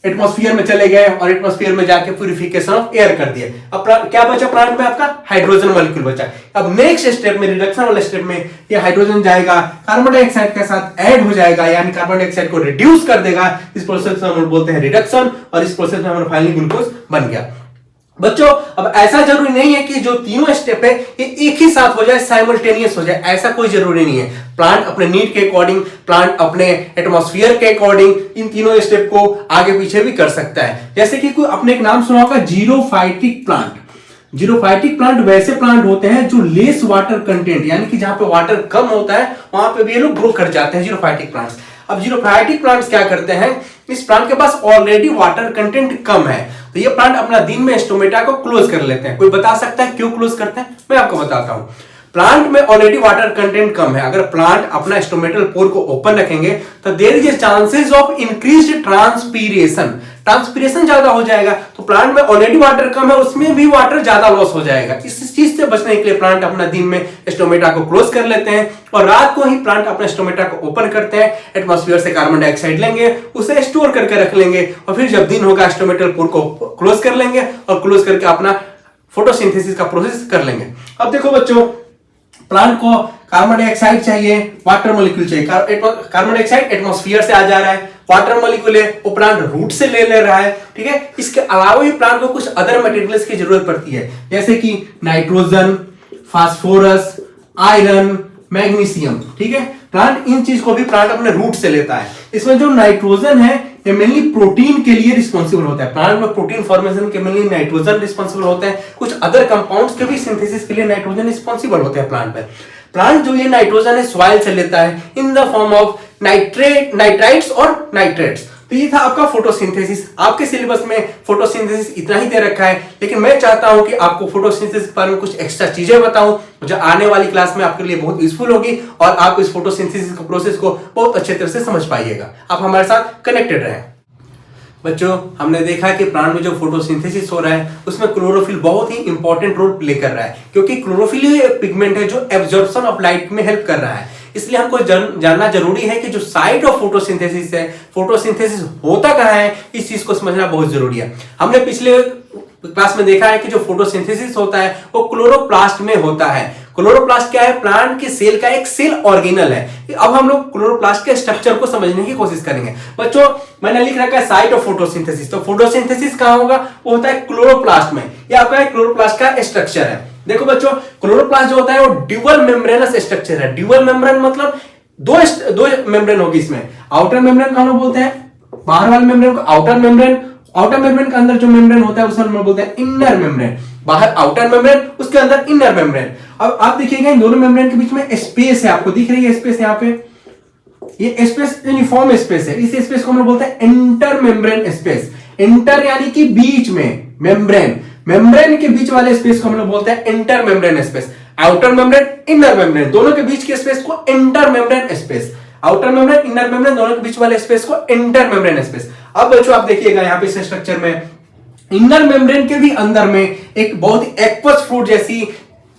एटमॉस्फेयर में चले गए और एटमॉस्फेयर में जाके प्यूरिफिकेशन ऑफ एयर कर दिए। अब क्या बचा प्लांट में, आपका हाइड्रोजन मॉलिक्यूल बचा। अब नेक्स्ट स्टेप में, रिडक्शन वाले स्टेप में, ये हाइड्रोजन जाएगा कार्बन डाइऑक्साइड के साथ ऐड हो जाएगा, यानी कार्बन डाइऑक्साइड को रिड्यूस कर देगा। इस प्रोसेस में हम बोलते हैं रिडक्शन, और इस प्रोसेस में हमारा फाइनली ग्लूकोज बन गया। बच्चों, अब ऐसा जरूरी नहीं है कि जो तीनों स्टेप है ये एक ही साथ हो जाए, साइमल्टेनियस हो जाए, ऐसा कोई जरूरी नहीं है। प्लांट अपने नीड के अकॉर्डिंग, प्लांट अपने एटमॉस्फेयर के अकॉर्डिंग इन तीनों स्टेप को आगे पीछे भी कर सकता है। जैसे कि कोई अपने एक नाम सुना होगा, जीरोफाइटिक प्लांट। जीरोफाइटिक प्लांट वैसे प्लांट होते हैं जो लेस वाटर कंटेंट, यानी कि जहां पे वाटर कम होता है वहां पे भी ये लोग ग्रो कर जाते हैं, जीरोफाइटिक प्लांट्स। अब जीरोफाइटिक प्लांट्स क्या करते हैं, इस प्लांट के पास ऑलरेडी वाटर कंटेंट कम है, तो ये प्लांट अपना दिन में स्टोमेटा को क्लोज कर लेते हैं। कोई बता सकता है क्यों क्लोज करते हैं, मैं आपको बताता हूं। प्लांट में ऑलरेडी वाटर कंटेंट कम है, अगर प्लांट अपना स्टोमेटल पोर को ओपन रखेंगे तो there is chances of increased transpiration. Transpiration ज्यादा हो जाएगा तो प्लांट में ऑलरेडी वाटर कम है, उसमें भी वाटर ज्यादा लॉस हो जाएगा। इस चीज से बचने के लिए प्लांट अपना दिन में स्टोमेटा को क्लोज कर लेते हैं और रात को ही प्लांट अपना स्टोमेटा को ओपन करते हैं, एटमॉस्फेयर से कार्बन डाइऑक्साइड लेंगे, उसे स्टोर करके रख लेंगे और फिर जब दिन होगा स्टोमेटल पोर को क्लोज कर लेंगे और क्लोज करके अपना फोटोसिंथेसिस का प्रोसेस कर लेंगे। अब देखो बच्चों, प्लांट को कार्बन डाइऑक्साइड चाहिए, वाटर मॉलिक्यूल चाहिए। कार्बन डाइऑक्साइड एटमॉस्फेयर से आ जा रहा है, वाटर मॉलिक्यूल है वो प्लांट रूट से ले रहा है, ठीक है। इसके अलावा भी प्लांट को कुछ अदर मटेरियल्स की जरूरत पड़ती है, जैसे कि नाइट्रोजन, फास्फोरस, आयरन, मैग्नीशियम, ठीक है। प्लांट इन चीज को भी प्लांट अपने रूट से लेता है। इसमें जो नाइट्रोजन है ये मेनली प्रोटीन के लिए रिस्पॉन्सिबल होता है। प्लांट में प्रोटीन फॉर्मेशन के मेनली नाइट्रोजन रिस्पॉन्सिबल होता है, कुछ अदर कंपाउंड्स के भी सिंथेसिस के लिए नाइट्रोजन रिस्पॉन्सिबल होते हैं प्लांट में। प्लांट जो ये नाइट्रोजन है सॉइल से लेता है in the form of nitrites और नाइट्रेट्स। तो ये था आपका फोटोसिंथेसिस। आपके सिलेबस में फोटोसिंथेसिस इतना ही दे रखा है, लेकिन मैं चाहता हूं कि आपको फोटोसिंथेसिस के बारे में कुछ एक्स्ट्रा चीजें बताऊं जो आने वाली क्लास में आपके लिए बहुत यूजफुल होगी और आप इस फोटोसिंथेसिस के प्रोसेस को बहुत अच्छे तरह से समझ पाइएगा। आप हमारे साथ कनेक्टेड रहें। बच्चों, हमने देखा कि प्लांट में जो फोटोसिंथेसिस हो रहा है उसमें क्लोरोफिल बहुत ही इंपॉर्टेंट रोल प्ले कर रहा है, क्योंकि क्लोरोफिल ही एक पिगमेंट है जो एब्जॉर्प्शन ऑफ लाइट में हेल्प कर रहा है। इसलिए हमको जानना जरूरी है कि जो साइट ऑफ फोटोसिंथेसिस है, फोटोसिंथेसिस होता कहाँ है, इस चीज को समझना बहुत जरूरी है। हमने पिछले क्लास में देखा है कि जो फोटोसिंथेसिस होता है वो क्लोरोप्लास्ट में होता है। क्लोरोप्लास्ट क्या है? प्लांट के सेल का एक सेल ऑर्गेनल है। अब हम लोग क्लोरोप्लास्ट के स्ट्रक्चर को समझने की कोशिश करेंगे। बच्चों, मैंने लिख रखा है साइट ऑफ फोटोसिंथेसिस। तो फोटोसिंथेसिस कहां होगा? वो होता है क्लोरोप्लास्ट में। ये आपका क्लोरोप्लास्ट का स्ट्रक्चर है। देखो बच्चों, क्लोरोप्लास्ट जो होता है वो ड्यूअल मेम्ब्रेनस स्ट्रक्चर है। ड्यूअल मेम्ब्रेन मतलब दो मेम्ब्रेन होगी इसमें। आउटर मेम्ब्रेन को हम लोग बोलते हैं, बाहर वाले मेम्ब्रेन को आउटर मेम्ब्रेन। आउटर मेम्ब्रेन के अंदर जो मेम्ब्रेन होता है उसे हम लोग बोलते हैं इनर मेम्ब्रेन। बाहर आउटर मेम्ब्रेन, उसके अंदर इनर मेम्ब्रेन। अब आप देखिएगा इन दोनों मेम्ब्रेन के बीच में स्पेस है, आपको दिख रही है स्पेस यहाँ पे। ये स्पेस यूनिफॉर्म स्पेस है। इस स्पेस को हम लोग बोलते हैं इंटर मेम्ब्रेन स्पेस। इंटर यानी कि बीच में, मेम्ब्रेन, मेम्ब्रेन के बीच वाले स्पेस को हम लोग बोलते हैं inter membrane space. Outer membrane, inner membrane, दोनों के बीच के स्पेस को inter membrane space. Outer membrane, inner membrane, दोनों के बीच वाले स्पेस को इंटर मेम्ब्रेन स्पेस। अब बच्चों आप देखिएगा यहाँ पे इस स्ट्रक्चर में इनर मेम्ब्रेन के भी अंदर में एक बहुत ही एक्वस फ्रूट जैसी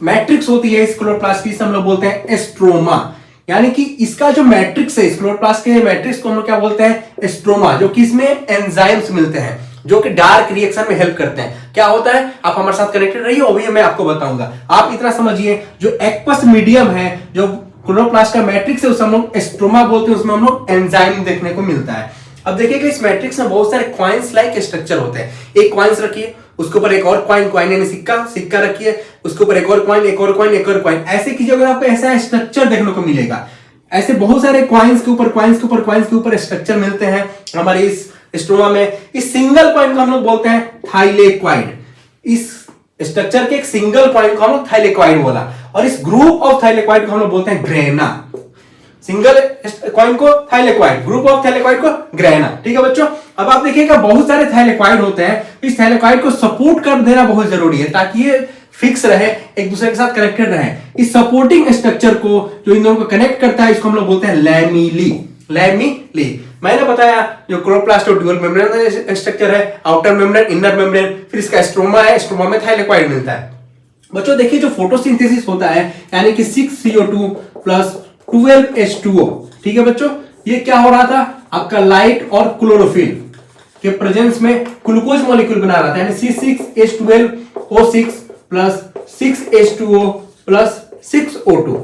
मैट्रिक्स होती है इस क्लोरोप्लास्ट की, हम लोग बोलते हैं स्ट्रोमा। यानी कि इसका जो मैट्रिक्स है, इस क्लोरोप्लास्ट के मैट्रिक्स को हम लोग क्या बोलते हैं? स्ट्रोमा। जो कि इसमें एंजाइम्स मिलते हैं जो कि डार्क रिएक्शन में हेल्प करते हैं। क्या होता है, आप हमारे साथ कनेक्टेड रहिए, वो भी मैं आपको बताऊंगा। आप इतना समझिए, जो एक्वस मीडियम है, जो क्लोरोप्लास्ट का मैट्रिक्स है, उसे हम लोग स्ट्रोमा बोलते हैं। उसमें हम लोग एंजाइम देखने को मिलता है। अब देखिएगा इस मैट्रिक्स में बहुत सारे क्वाइंस लाइक स्ट्रक्चर होते हैं। एक क्वाइंस रखिए, उसके ऊपर एक और क्वाइन, क्वाइन यानी सिक्का, सिक्का रखिए, उसके ऊपर एक और क्वाइन, एक और क्वाइन, एक और क्वाइन। ऐसे कीजिएगा आपको ऐसा स्ट्रक्चर देखने को मिलेगा। ऐसे बहुत सारे क्वाइंस के ऊपर क्वाइंस के ऊपर क्वाइंस के ऊपर स्ट्रक्चर मिलते हैं हमारे इस स्ट्रोमा में। इस सिंगल क्वाइन को हम लोग बोलते हैं थाइलेक्वाइड। इस स्ट्रक्चर के एक सिंगल क्वाइन को हम लोग थाइलेक्वाइड बोला, और इस ग्रुप ऑफ थाइलेक्वाइड को हम लोग बोलते हैं ग्रेना। सिंगल क्वाइन को थाइलेक्वाइड, ग्रुप ऑफ थाइलेक्वाइड को ग्रेना। ठीक है बच्चों, अब आप देखिएगा बहुत सारे थाइलेक्वाइड होते हैं। इस थाइलेक्वाइड को सपोर्ट कर देना बहुत जरूरी है ताकि ये फिक्स रहे, एक दूसरे के साथ कनेक्टेड रहे। इस सपोर्टिंग स्ट्रक्चर को जो इन दोनों को कनेक्ट करता है, इसको हम लोग बोलते हैं लैमिली। लैमिली मैंने बताया जो क्लोरोप्लास्ट और ड्यूअल मेम्ब्रेन स्ट्रक्चर है, आउटर मेम्ब्रेन, इनर मेम्ब्रेन, फिर इसका स्ट्रोमा है, स्ट्रोमा में थाइलेक्वाइड मिलता है। बच्चों देखिए जो फोटोसिंथेसिस होता है, यानी कि 6CO2 प्लस 12H2O, ठीक है बच्चों, ये क्या हो रहा था? आपका लाइट और क्लोरोफिल के प्रेजेंस में ग्लूकोज मॉलिक्यूल बना रहा था, यानी C6H12O6 plus 6H2O plus 6O2।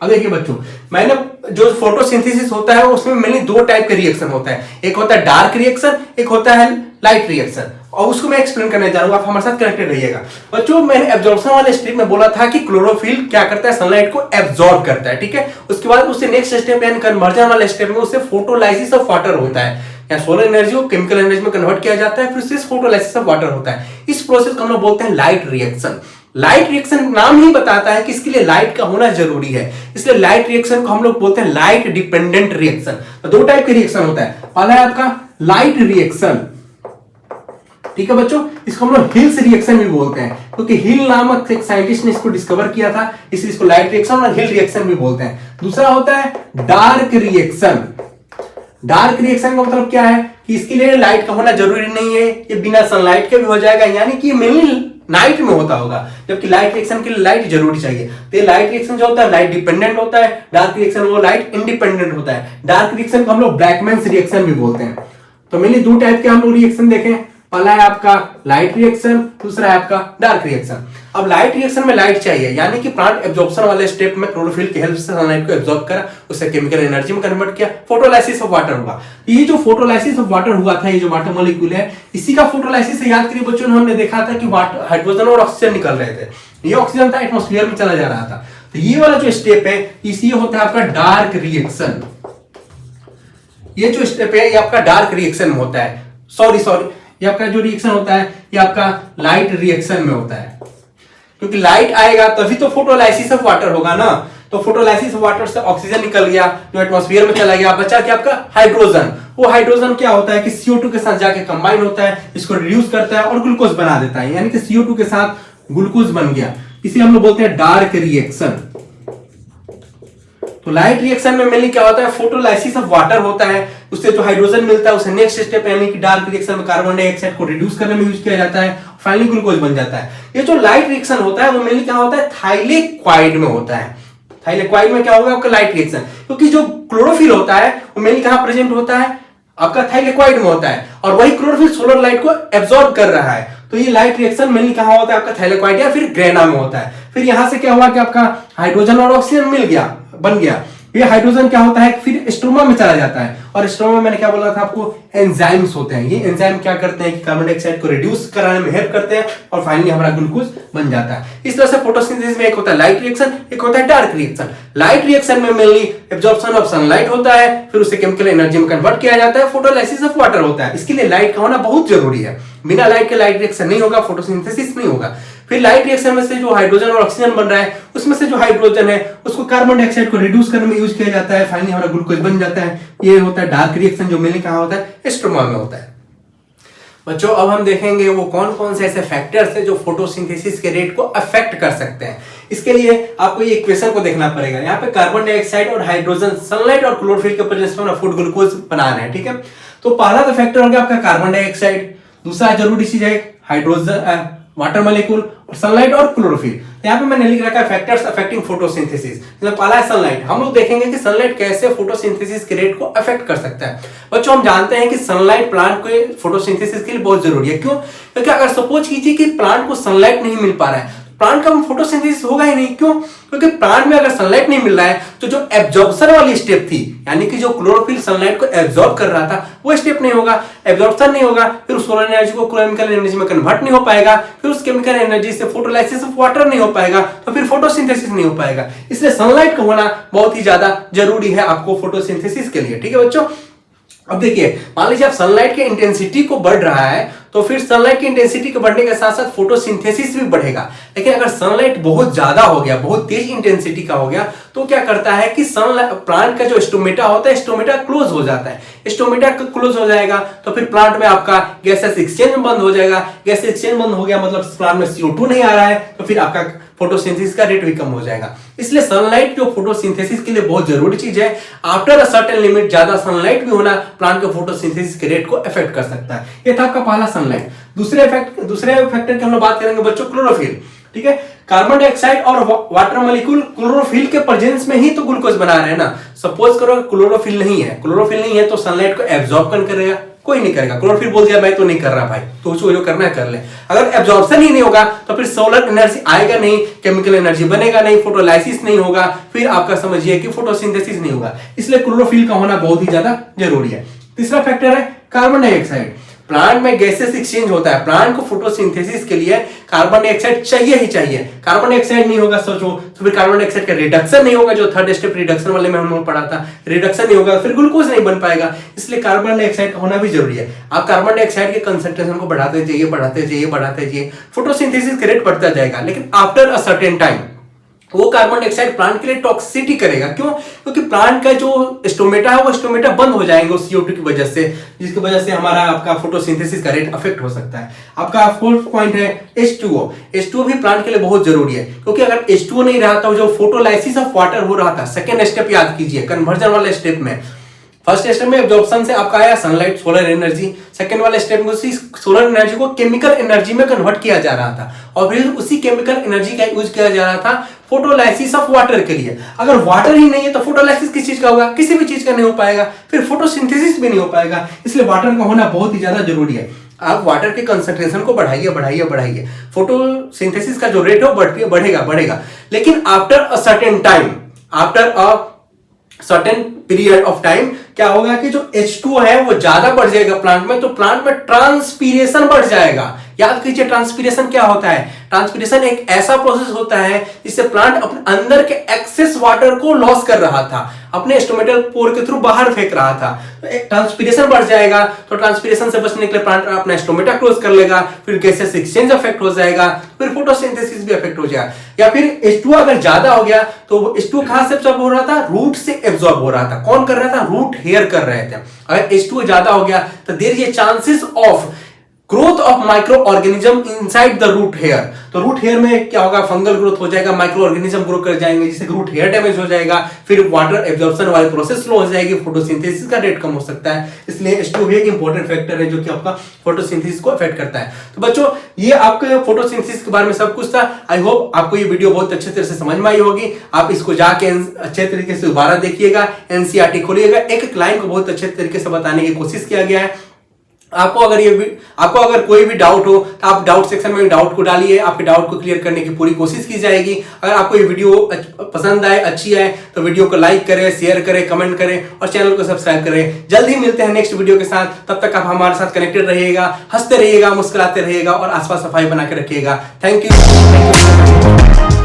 अब देखिए बच्चों, मैंने जो फोटोसिंथेसिस होता है उसमें मेनली दो टाइप का रिएक्शन होता है। एक होता है डार्क रिएक्शन, एक होता है लाइट रिएक्शन, और उसको मैं एक्सप्लेन करने जा रहा हूं। आप हमारे साथ कनेक्टेड रहिएगा। बच्चों मैंने एब्जॉर्प्शन वाले स्टेप में बोला था कि क्लोरोफिल क्या करता है? सनलाइट को एब्जॉर्ब करता है, ठीक है। उसके बाद उससे नेक्स्ट स्टेप यानी कन्वर्जन वाले स्टेप में उससे फोटोलाइसिस ऑफ वाटर होता है, या सोलर एनर्जी को केमिकल एनर्जी में कन्वर्ट किया जाता है, फिर उससे फोटोलाइसिस ऑफ वाटर होता है। इस प्रोसेस को हम लोग बोलते हैं लाइट रिएक्शन। लाइट रिएक्शन नाम ही बताता है कि इसके लिए लाइट का होना जरूरी है, इसलिए लाइट रिएक्शन को हम लोग बोलते हैं लाइट डिपेंडेंट रिएक्शन। तो दो टाइप के रिएक्शन होता है। पहला है आपका लाइट रिएक्शन, ठीक है बच्चों, इसको हम लोग हिल्स रिएक्शन भी बोलते हैं, क्योंकि हिल नामक एक साइंटिस्ट ने इसको डिस्कवर किया था, इसलिए इसको लाइट रिएक्शन और हिल रिएक्शन भी बोलते हैं। दूसरा होता है डार्क रिएक्शन। डार्क रिएक्शन का मतलब क्या है कि इसके लिए लाइट का होना जरूरी नहीं है, ये बिना सनलाइट के भी हो जाएगा, यानी कि मेनली नाइट में होता होगा, जबकि लाइट रिएक्शन के लिए लाइट जरूरी चाहिए। तो ये लाइट रिएक्शन जो होता है लाइट डिपेंडेंट होता है, डार्क रिएक्शन वो लाइट इंडिपेंडेंट होता है। डार्क रिएक्शन को हम लोग ब्लैकमैन्स रिएक्शन भी बोलते हैं। तो मेनली दो टाइप के हम लोग रिएक्शन देखें, पहला है आपका लाइट रिएक्शन, दूसरा है आपका डार्क रिएक्शन। अब लाइट रिएक्शन में लाइट चाहिए, यानी कि प्लांट एब्जॉर्प्शन वाले स्टेप में क्लोरोफिल की हेल्प से सनलाइट को एब्जॉर्ब करा, उसे केमिकल एनर्जी में कन्वर्ट किया, फोटोलाइसिस ऑफ वाटर हुआ। ये जो फोटोलाइसिस ऑफ वाटर हुआ था, ये जो वाटर मॉलिक्यूल है, इसी का फोटोलाइसिस से याद करिए बच्चों, हमने देखा था कि हाइड्रोजन और ऑक्सीजन निकल रहे थे, ये ऑक्सीजन था एटमॉस्फेयर में चला जा रहा था। तो ये वाला जो स्टेप है इसी होता है आपका डार्क रिएक्शन। ये जो स्टेप है ये आपका डार्क रिएक्शन में होता है, सॉरी ये आपका जो रिएक्शन होता है ये आपका लाइट रिएक्शन में होता है, क्योंकि लाइट आएगा तभी तो फोटोलाइसिस ऑफ वाटर होगा ना। तो फोटोलाइसिस ऑफ वाटर से ऑक्सीजन निकल गया जो एटमॉस्फेयर में चला गया, बचा क्या आपका हाइड्रोजन। वो हाइड्रोजन क्या होता है कि CO2 के साथ जाके कंबाइन होता है, इसको रिड्यूस करता है और ग्लूकोज बना देता है, यानी कि CO2 के साथ ग्लूकोज बन गया, इसे हम लोग बोलते हैं डार्क रिएक्शन। तो लाइट रिएक्शन में मेनली क्या होता है, फोटोलाइसिस ऑफ वाटर होता है, उससे जो हाइड्रोजन मिलता है उसे नेक्स्ट स्टेप यानी कि डार्क रिएक्शन में कार्बन डाइऑक्साइड को रिड्यूस करने में यूज किया जाता है, फाइनली ग्लूकोज बन जाता है। ये जो लाइट रिएक्शन होता है वो मेनली क्या होता है, थाइलेक्वाइड में होता है। थाइलेक्वाइड में क्या होगा आपका लाइट रिएक्शन, क्योंकि जो क्लोरोफिल होता है वो मेनली कहां प्रेजेंट होता है, आपका थाइलेक्वाइड में होता है, और वही क्लोरोफिल सोलर लाइट को एब्जॉर्ब कर रहा है। तो ये लाइट रिएक्शन मेनली कहां होता है, आपका थाइलेक्वाइड या फिर ग्रेना में होता है। फिर यहां से क्या हुआ कि आपका हाइड्रोजन और ऑक्सीजन मिल गया, बन गया। ये हाइड्रोजन क्या होता है फिर स्ट्रोमा में चला जाता है, और स्ट्रोमा में मैंने क्या बोला था आपको, एंजाइम्स होते हैं। ये एंजाइम क्या करते हैं कि कार्बन डाइऑक्साइड को रिड्यूस कराने में हेल्प करते हैं, और फाइनली हमारा ग्लूकोज बन जाता है। इस तरह से फोटोसिंथेसिस में एक होता है लाइट रिएक्शन, एक होता है डार्क रिएक्शन। लाइट रिएक्शन में मेनली एब्जॉर्प्शन ऑफ सनलाइट होता है, फिर उसे केमिकल एनर्जी में कन्वर्ट किया जाता है, फोटोलाइसिस ऑफ वाटर होता है। इसके लिए लाइट का होना बहुत जरूरी है, बिना लाइट के लाइट रिएक्शन नहीं होगा, फोटोसिंथेसिस नहीं होगा। फिर लाइट रिएक्शन में से जो हाइड्रोजन और ऑक्सीजन बन रहा है उसमें से जो हाइड्रोजन है उसको कार्बन डाइऑक्साइड को रिड्यूस करने में यूज किया जाता है, फाइनली हमारा ग्लूकोज बन जाता है। ये होता है डार्क रिएक्शन, जो मेनली कहां होता है, स्ट्रोमा में होता है। बच्चों अब हम देखेंगे वो कौन कौन से ऐसे फैक्टर्स हैं जो फोटोसिंथेसिस के रेट को अफेक्ट कर सकते हैं। इसके लिए आपको ये इक्वेशन को देखना पड़ेगा। यहाँ पे कार्बन डाइऑक्साइड और हाइड्रोजन सनलाइट और क्लोरोफिल के प्रेजेंस में फूड ग्लूकोज बना रहे हैं, ठीक है। तो पहला तो फैक्टर हो गया आपका कार्बन डाइऑक्साइड, दूसरा जरूरी चीज है हाइड्रोजन वाटर मॉलिक्यूल और सनलाइट और क्लोरोफिल। यहाँ पे मैंने लिख रखा है फैक्टर्स अफेक्टिंग फोटोसिंथेसिस। पहला है सनलाइट। हम लोग देखेंगे कि सनलाइट कैसे फोटोसिंथेसिस के रेट को अफेक्ट कर सकता है। बच्चों हम जानते हैं कि सनलाइट प्लांट को फोटोसिंथेसिस के लिए बहुत जरूरी है। क्यों? क्योंकि अगर सपोज कीजिए कि प्लांट को सनलाइट नहीं मिल पा रहा है, प्लांट का फोटोसिंथेसिस होगा ही नहीं। क्यों? क्योंकि प्लांट में अगर सनलाइट नहीं मिल रहा है तो जो एब्जॉर्प्शन वाली स्टेप थी, यानी कि जो क्लोरोफिल सनलाइट को एब्जॉर्ब कर रहा था, वो स्टेप नहीं होगा, एब्जॉर्प्शन नहीं होगा, फिर उस सोलर एनर्जी को केमिकल एनर्जी में कन्वर्ट नहीं हो पाएगा, फिर उस केमिकल एनर्जी से फोटोलाइसिस ऑफ वाटर नहीं हो पाएगा, तो फिर फोटोसिंथेसिस नहीं हो पाएगा। इसलिए सनलाइट का होना बहुत ही ज्यादा जरूरी है आपको फोटोसिंथेसिस के लिए, ठीक है बच्चों। अब देखिए, मान लीजिए आप सनलाइट के इंटेंसिटी को बढ़ रहा है तो फिर सनलाइट की इंटेंसिटी के बढ़ने के साथ साथ फोटोसिंथेसिस भी बढ़ेगा। लेकिन अगर सनलाइट बहुत ज्यादा हो गया, बहुत तेज इंटेंसिटी का हो गया, तो क्या करता है कि सनलाइट प्लांट का जो स्टोमेटा होता है, स्टोमेटा क्लोज हो जाता है। स्टोमेटा क्लोज हो जाएगा तो फिर प्लांट में आपका गैसेस एक्सचेंज बंद हो जाएगा। गैस एक्सचेंज बंद हो गया मतलब प्लांट में CO2 नहीं आ रहा है, तो फिर आपका फोटोसिंथेसिस का रेट भी कम हो जाएगा। इसलिए सनलाइट जो फोटोसिंथेसिस के लिए बहुत जरूरी चीज है। आफ्टर अ सर्टेन लिमिट ज्यादा सनलाइट भी होना प्लांट के फोटोसिंथेसिस के रेट को अफेक्ट कर सकता है। ये था आपका पहला सनलाइट। दूसरे फैक्टर की हम लोग बात करेंगे बच्चों, क्लोरोफिल, ठीक है। कार्बन डाइऑक्साइड और वाटर मॉलिक्यूल क्लोरोफिल के प्रेजेंस में ही तो ग्लूकोज बना रहे हैं ना। सपोज करो क्लोरोफिल नहीं है तो सनलाइट को एब्जॉर्ब कौन करेगा? कोई नहीं करेगा। क्लोरोफिल बोल दिया मैं तो नहीं कर रहा भाई, तो जो करना है कर ले। अगर एब्जॉर्प्शन ही नहीं होगा तो फिर सोलर एनर्जी आएगा नहीं, केमिकल एनर्जी बनेगा नहीं, फोटोलाइसिस नहीं होगा, फिर आपका समझिए कि फोटोसिंथेसिस नहीं होगा। इसलिए क्लोरोफिल का होना बहुत ही ज्यादा जरूरी है। तीसरा फैक्टर है कार्बन डाइऑक्साइड। प्लांट में गैसेस एक्सचेंज होता है, प्लांट को फोटोसिंथेसिस के लिए कार्बन डाइऑक्साइड चाहिए ही चाहिए। कार्बन डाइऑक्साइड नहीं होगा सोचो तो फिर कार्बन डाइऑक्साइड का रिडक्शन नहीं होगा, जो थर्ड स्टेप रिडक्शन वाले में हमने पढ़ा था, रिडक्शन नहीं होगा, फिर ग्लूकोज नहीं बन पाएगा। इसलिए कार्बन डाइऑक्साइड का होना भी जरूरी है। आप कार्बन डाइऑक्साइड के कंसंट्रेशन को बढ़ाते जाइए, फोटोसिंथेसिस का रेट बढ़ता जाएगा। लेकिन आफ्टर अ सर्टेन टाइम वो कार्बन डाइऑक्साइड प्लांट के लिए टॉक्सिसिटी करेगा। क्यों? क्योंकि प्लांट का जो स्टोमेटा है वो स्टोमेटा बंद हो जाएंगे उस CO2 की वजह से, जिसकी वजह से हमारा आपका फोटोसिंथेसिस का रेट अफेक्ट हो सकता है। आपका फोर्थ पॉइंट है H2O। H2O भी प्लांट के लिए बहुत जरूरी है, क्योंकि अगर H2O नहीं रहा तो जो फोटोलाइसिस ऑफ वाटर हो रहा था, सेकेंड स्टेप याद कीजिए, कन्वर्जन वाले स्टेप में फर्स्ट स्टेप में एब्जॉर्प्शन से आपका आया सनलाइट, सोलर एनर्जी। सेकंड वाले स्टेप में उसी सोलर एनर्जी को केमिकल एनर्जी में कन्वर्ट किया जा रहा था और फिर उसी केमिकल एनर्जी का यूज किया जा रहा था फोटोलाइसिस ऑफ वाटर के लिए। अगर वाटर ही नहीं है तो फोटोलाइसिस किस चीज का होगा? किसी भी चीज का नहीं हो पाएगा, फिर फोटोसिंथेसिस भी नहीं हो पाएगा। इसलिए वाटर का होना बहुत ही ज्यादा जरूरी है। आप वाटर के कंसंट्रेशन को बढ़ाइए बढ़ाइए बढ़ाइए, फोटोसिंथेसिस का जो रेट है वो बढ़ेगा बढ़ेगा। लेकिन after a certain time, after a certain period of time क्या होगा कि जो H2O है वो ज्यादा बढ़ जाएगा प्लांट में, तो प्लांट में ट्रांसपीरेशन बढ़ जाएगा। याद कीजिए ट्रांसपीरेशन क्या होता है? ट्रांसपीरेशन एक ऐसा प्रोसेस होता है जिससे प्लांट अपने अंदर के एक्सेस वाटर को लॉस कर रहा था, अपने स्टोमेटल पोर के थ्रू बाहर फेंक रहा था। तो एक ट्रांसपीरेशन बढ़ जाएगा, तो ट्रांसपीरेशन से बचने के लिए प्लांट अपना स्टोमेटा क्लोज कर लेगा, फिर गैसेस एक्सचेंज अफेक्ट हो जाएगा, फिर फोटोसिंथेसिस भी अफेक्ट हो जाएगा। या फिर H2O अगर ज्यादा हो गया तो H2O कहां से एब्जॉर्ब हो रहा था? रूट से एब्जॉर्ब हो रहा था। कौन कर रहा था? रूट हेयर कर रहे थे। अगर H2O ज्यादा हो गया तो there is chances of growth of micro organism inside the root hair. तो रूट हेयर में क्या होगा? फंगल ग्रोथ हो जाएगा, माइक्रो ऑर्गेनिज्म ग्रो कर जाएंगे, जिससे रूट हेयर डैमेज हो जाएगा, फिर वाटर एब्जॉर्प्शन वाली प्रोसेस स्लो हो जाएगी, फोटोसिंथेसिस का रेट कम हो सकता है। इसलिए H2O एक इंपॉर्टेंट फैक्टर है जो कि आपका फोटोसिंथेसिस को अफेक्ट करता है। तो बच्चों ये आपके फोटोसिंथेसिस के बारे में सब कुछ था। आई होप आपको ये वीडियो बहुत अच्छे तरह से समझ में आई होगी। आप इसको जाके अच्छे तरीके से दोबारा देखिएगा, एनसीईआरटी खोलिएगा। एक लाइन को बहुत अच्छे तरीके से बताने की कोशिश किया गया है। आपको अगर कोई भी डाउट हो तो आप डाउट सेक्शन में डाउट को डालिए, आपके डाउट को क्लियर करने की पूरी कोशिश की जाएगी। अगर आपको ये वीडियो पसंद आए, अच्छी आए, तो वीडियो को लाइक करें, शेयर करें, कमेंट करें और चैनल को सब्सक्राइब करें। जल्द ही मिलते हैं नेक्स्ट वीडियो के साथ। तब तक आप हमारे साथ कनेक्टेड रहिएगा, हंसते रहिएगा, मुस्कुराते रहिएगा और आसपास सफाई बना के रखिएगा। Thank you.